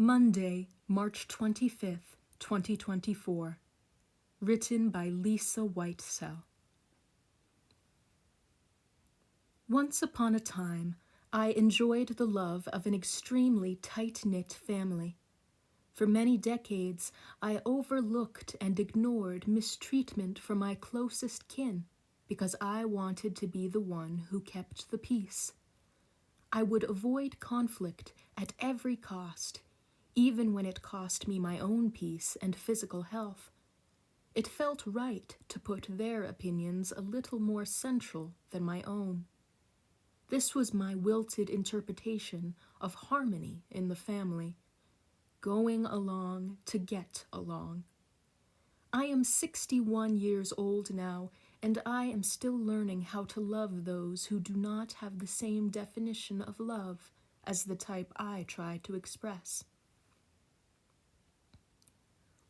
Monday, March 25th, 2024. Written by Lisa Whitesell. Once upon a time, I enjoyed the love of an extremely tight-knit family. For many decades, I overlooked and ignored mistreatment from my closest kin because I wanted to be the one who kept the peace. I would avoid conflict at every cost, even when it cost me my own peace and physical health. It felt right to put their opinions a little more central than my own. This was my wilted interpretation of harmony in the family, going along to get along. I am 61 years old now, and I am still learning how to love those who do not have the same definition of love as the type I try to express.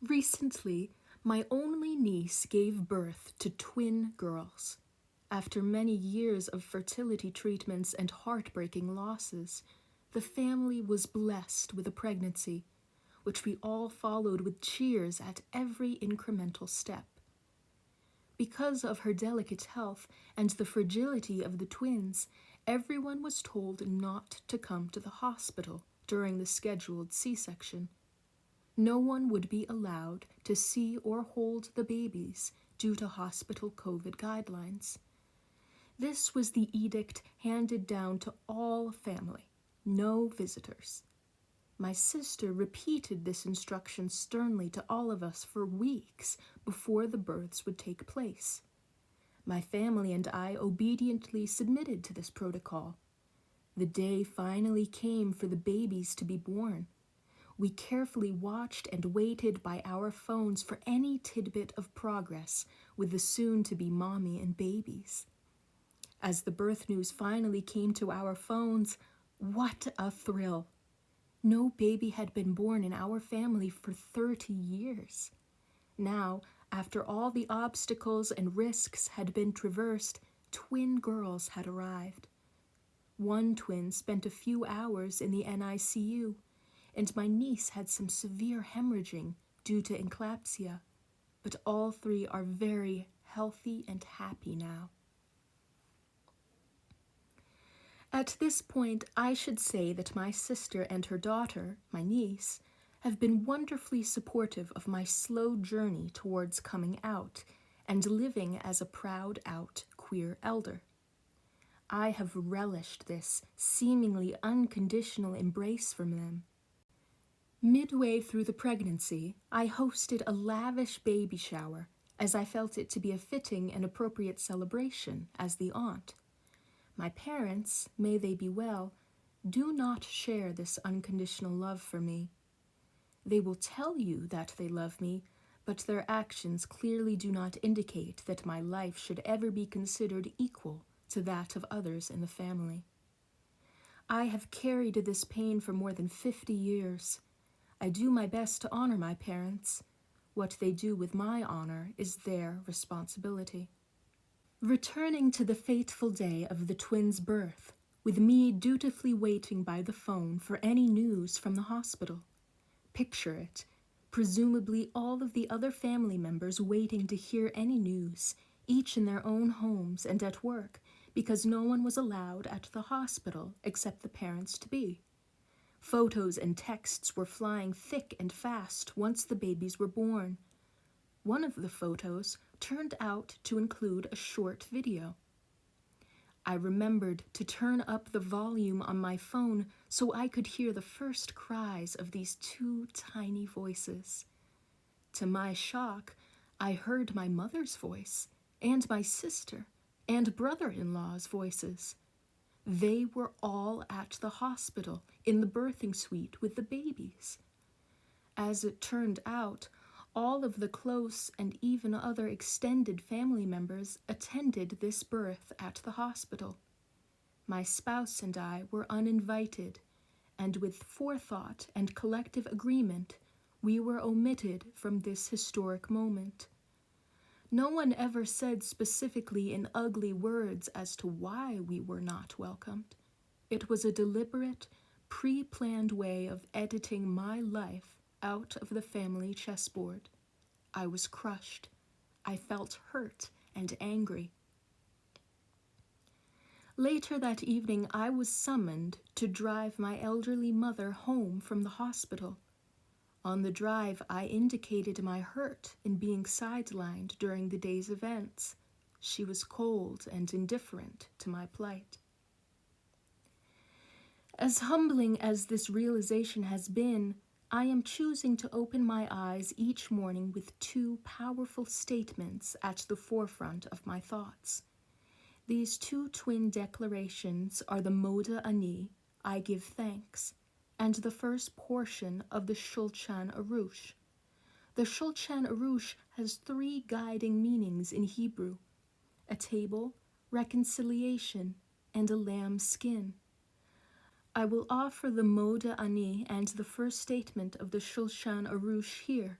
Recently, my only niece gave birth to twin girls. After many years of fertility treatments and heartbreaking losses, the family was blessed with a pregnancy, which we all followed with cheers at every incremental step. Because of her delicate health and the fragility of the twins, everyone was told not to come to the hospital during the scheduled C-section. No one would be allowed to see or hold the babies due to hospital COVID guidelines. This was the edict handed down to all family, no visitors. My sister repeated this instruction sternly to all of us for weeks before the births would take place. My family and I obediently submitted to this protocol. The day finally came for the babies to be born. We carefully watched and waited by our phones for any tidbit of progress with the soon-to-be mommy and babies. As the birth news finally came to our phones, what a thrill! No baby had been born in our family for 30 years. Now, after all the obstacles and risks had been traversed, twin girls had arrived. One twin spent a few hours in the NICU, and my niece had some severe hemorrhaging due to eclampsia, but all three are very healthy and happy now. At this point, I should say that my sister and her daughter, my niece, have been wonderfully supportive of my slow journey towards coming out and living as a proud out queer elder. I have relished this seemingly unconditional embrace from them. Midway through the pregnancy, I hosted a lavish baby shower, as I felt it to be a fitting and appropriate celebration as the aunt. My parents, may they be well, do not share this unconditional love for me. They will tell you that they love me, but their actions clearly do not indicate that my life should ever be considered equal to that of others in the family. I have carried this pain for more than 50 years. I do my best to honor my parents. What they do with my honor is their responsibility. Returning to the fateful day of the twins' birth, with me dutifully waiting by the phone for any news from the hospital. Picture it, presumably all of the other family members waiting to hear any news, each in their own homes and at work, because no one was allowed at the hospital except the parents-to-be. Photos and texts were flying thick and fast once the babies were born. One of the photos turned out to include a short video. I remembered to turn up the volume on my phone so I could hear the first cries of these two tiny voices. To my shock, I heard my mother's voice, and my sister and brother-in-law's voices. They were all at the hospital in the birthing suite with the babies. As it turned out, all of the close and even other extended family members attended this birth at the hospital. My spouse and I were uninvited, and with forethought and collective agreement, we were omitted from this historic moment. No one ever said specifically in ugly words as to why we were not welcomed. It was a deliberate pre-planned way of editing my life out of the family chessboard. I was crushed. I felt hurt and angry. Later that evening, I was summoned to drive my elderly mother home from the hospital. On the drive, I indicated my hurt in being sidelined during the day's events. She was cold and indifferent to my plight. As humbling as this realization has been, I am choosing to open my eyes each morning with two powerful statements at the forefront of my thoughts. These two twin declarations are the Moda Ani, I give thanks, and the first portion of the Shulchan Arush. The Shulchan Arush has three guiding meanings in Hebrew: a table, reconciliation, and a lamb's skin. I will offer the Moda Ani and the first statement of the Shulchan Arush here.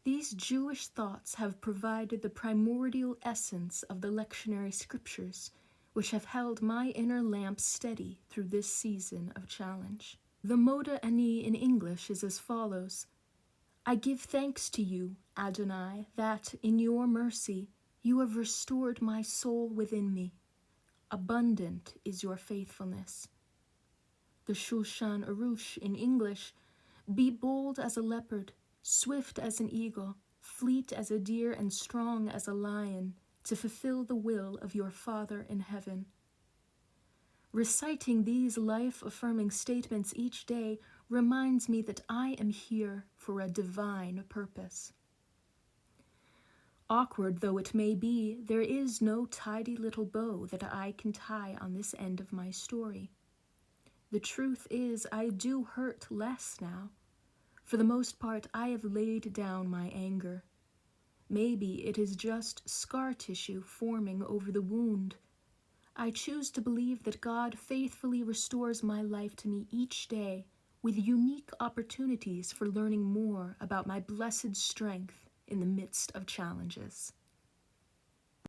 These Jewish thoughts have provided the primordial essence of the lectionary scriptures, which have held my inner lamp steady through this season of challenge. The Moda Ani in English is as follows: I give thanks to you, Adonai, that, in your mercy, you have restored my soul within me. Abundant is your faithfulness. The Shulchan Arush in English: be bold as a leopard, swift as an eagle, fleet as a deer, and strong as a lion, to fulfill the will of your Father in heaven. Reciting these life-affirming statements each day reminds me that I am here for a divine purpose. Awkward though it may be, there is no tidy little bow that I can tie on this end of my story. The truth is, I do hurt less now. For the most part, I have laid down my anger. Maybe it is just scar tissue forming over the wound. I choose to believe that God faithfully restores my life to me each day with unique opportunities for learning more about my blessed strength in the midst of challenges.